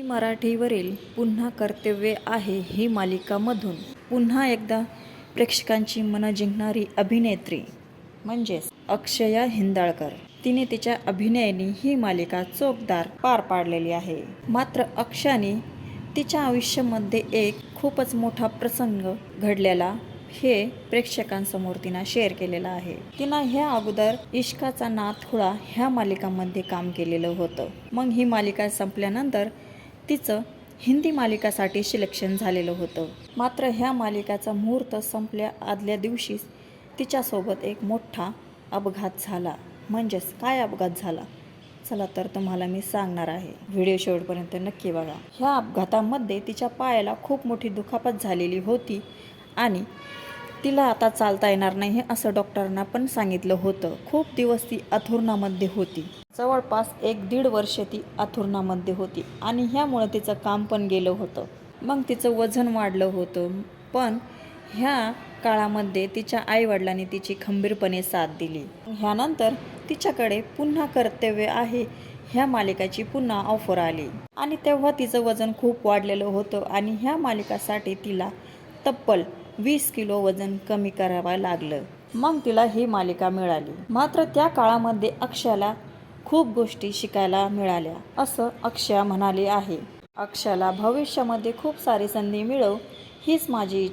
मराठीवरील पुन्हा कर्तव्य आहे ही मालिकामधून पुन्हा एकदा प्रेक्षकांची मनं जिंकणारी अभिनेत्री म्हणजेच अक्षया हिंदाळकर. तिने तिच्या अभिनयाने ही मालिका चोखदार पार पाडलेली आहे. मात्र अक्षयाने तिच्या आयुष्यामध्ये एक खूपच मोठा प्रसंग घडलेला हे प्रेक्षकांसमोर तिनं शेअर केलेलं आहे. तिनं ह्या अगोदर इश्काचा नाथोडा ह्या मालिकामध्ये काम केलेलं होतं. मग ही मालिका संपल्यानंतर तिचं हिंदी मालिकासाठी सिलेक्शन झालेलं होतं. मात्र ह्या मालिकाचा मुहूर्त संपल्या आदल्या दिवशीच तिच्यासोबत एक मोठा अपघात झाला. म्हणजेच काय अपघात झाला चला तर तुम्हाला मी सांगणार आहे. व्हिडिओ शेवटपर्यंत नक्की बघा. ह्या अपघातामध्ये तिच्या पायाला खूप मोठी दुखापत झालेली होती आणि तिला आता चालता येणार नाही असं डॉक्टरांना पण सांगितलं होतं. खूप दिवस ती अंथरुणामध्ये होती. जवळपास 1-1.5 वर्ष ती अंथरुणामध्ये होती आणि ह्यामुळे तिचं काम पण गेलं होतं. मग तिचं वजन वाढलं होतं. पण ह्या काळामध्ये तिच्या आईवडिलांनी तिची खंबीरपणे साथ दिली. ह्यानंतर तिच्याकडे पुन्हा कर्तव्य आहे ह्या मालिकाची पुन्हा ऑफर आली आणि तेव्हा तिचं वजन खूप वाढलेलं होतं आणि ह्या मालिकासाठी तिला तब्बल 20 किलो वजन कमी करावं लागलं. मग तिला ही मालिका मिळाली. मात्र त्या काळामध्ये अक्षयाला खूप गोष्टी शिकायला मिळाल्या असं अक्षया म्हणाली आहे. अक्षयाला भविष्यामध्ये खूप सारी संधी मिळो हीच माझी